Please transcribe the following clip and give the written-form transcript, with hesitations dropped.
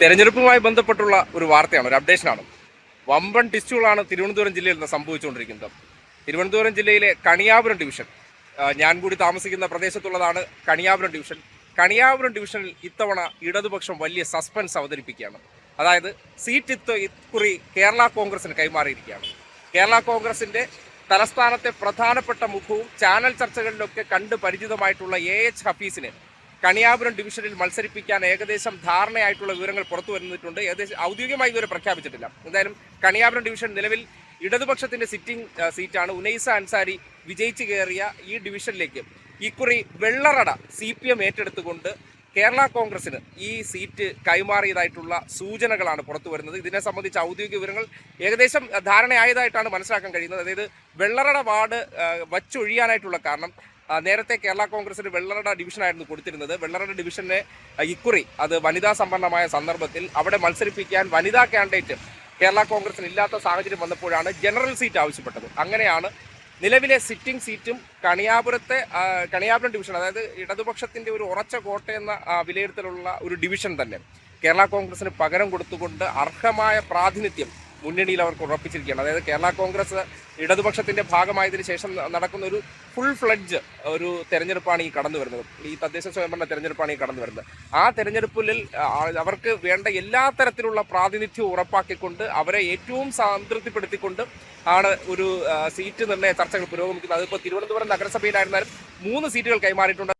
തെരഞ്ഞെടുപ്പുമായി ബന്ധപ്പെട്ടുള്ള ഒരു വാർത്തയാണ്, ഒരു അപ്ഡേഷനാണ്. വമ്പൻ ടിസ്റ്റുകളാണ് തിരുവനന്തപുരം ജില്ലയിൽ നിന്ന് സംഭവിച്ചുകൊണ്ടിരിക്കുന്നത്. തിരുവനന്തപുരം ജില്ലയിലെ കണിയാപുരം ഡിവിഷൻ, ഞാൻ കൂടി താമസിക്കുന്ന പ്രദേശത്തുള്ളതാണ് കണിയാപുരം ഡിവിഷൻ. കണിയാപുരം ഡിവിഷനിൽ ഇത്തവണ ഇടതുപക്ഷം വലിയ സസ്പെൻസ് അവതരിപ്പിക്കുകയാണ്. അതായത് സീറ്റ് ഇക്കുറി കേരള കോൺഗ്രസിന് കൈമാറിയിരിക്കുകയാണ്. കേരള കോൺഗ്രസിൻ്റെ തലസ്ഥാനത്തെ പ്രധാനപ്പെട്ട മുഖവും ചാനൽ ചർച്ചകളിലൊക്കെ കണ്ട് പരിചിതമായിട്ടുള്ള AH ഹഫീസിന് കണിയാപുരം ഡിവിഷനിൽ മത്സരിപ്പിക്കാൻ ഏകദേശം ധാരണയായിട്ടുള്ള വിവരങ്ങൾ പുറത്തു വന്നിട്ടുണ്ട്. ഏകദേശം ഔദ്യോഗികമായി ഇതുവരെ പ്രഖ്യാപിച്ചിട്ടില്ല. എന്തായാലും കണിയാപുരം ഡിവിഷൻ നിലവിൽ ഇടതുപക്ഷത്തിന്റെ സിറ്റിംഗ് സീറ്റാണ്. ഉനൈസ അൻസാരി വിജയിച്ചു കയറിയ ഈ ഡിവിഷനിലേക്ക് ഇക്കുറി വെള്ളറട CPM ഏറ്റെടുത്തുകൊണ്ട് കേരള കോൺഗ്രസിന് ഈ സീറ്റ് കൈമാറിയതായിട്ടുള്ള സൂചനകളാണ് പുറത്തു വരുന്നത്. ഇതിനെ സംബന്ധിച്ച് ഔദ്യോഗിക വിവരങ്ങൾ ഏകദേശം ധാരണയായതായിട്ടാണ് മനസ്സിലാക്കാൻ കഴിയുന്നത്. അതായത് വെള്ളറട വാർഡ് വച്ചൊഴിയാനായിട്ടുള്ള കാരണം, നേരത്തെ കേരള കോൺഗ്രസിന് വെള്ളറട ഡിവിഷനായിരുന്നു കൊടുത്തിരുന്നത്. വെള്ളറട ഡിവിഷനെ ഇക്കുറി അത് വനിതാ സമ്പന്നമായ സന്ദർഭത്തിൽ അവിടെ മത്സരിപ്പിക്കാൻ വനിതാ കാൻഡിഡേറ്റ് കേരള കോൺഗ്രസിന് ഇല്ലാത്ത സാഹചര്യം വന്നപ്പോഴാണ് ജനറൽ സീറ്റ് ആവശ്യപ്പെട്ടത്. അങ്ങനെയാണ് നിലവിലെ സിറ്റിംഗ് സീറ്റും കണിയാപുരം ഡിവിഷൻ, അതായത് ഇടതുപക്ഷത്തിൻ്റെ ഒരു ഉറച്ച കോട്ടയെന്ന വിലയിരുത്തലുള്ള ഒരു ഡിവിഷൻ തന്നെ കേരള കോൺഗ്രസിന് പകരം കൊടുത്തുകൊണ്ട് അർഹമായ പ്രാതിനിധ്യം മുന്നണിയിൽ അവർക്ക് ഉറപ്പിച്ചിരിക്കുകയാണ്. അതായത് കേരള കോൺഗ്രസ് ഇടതുപക്ഷത്തിൻ്റെ ഭാഗമായതിനു ശേഷം നടക്കുന്ന ഒരു ഫുൾ ഫ്ലഡ്ജ് ഒരു തെരഞ്ഞെടുപ്പാണ് ഈ കടന്നു വരുന്നത്. ഈ തദ്ദേശ സ്വയംഭരണ തെരഞ്ഞെടുപ്പാണ് ഈ കടന്നു വരുന്നത്. ആ തെരഞ്ഞെടുപ്പിൽ അവർക്ക് വേണ്ട എല്ലാ തരത്തിലുള്ള പ്രാതിനിധ്യവും ഉറപ്പാക്കിക്കൊണ്ട് അവരെ ഏറ്റവും സംതൃപ്തിപ്പെടുത്തിക്കൊണ്ട് ആണ് ഒരു സീറ്റ് നിർണ്ണയ ചർച്ചകൾ പുരോഗമിക്കുന്നത്. അതിപ്പോൾ തിരുവനന്തപുരം നഗരസഭയിലായിരുന്നാലും 3 സീറ്റുകൾ കൈമാറിയിട്ടുണ്ട്.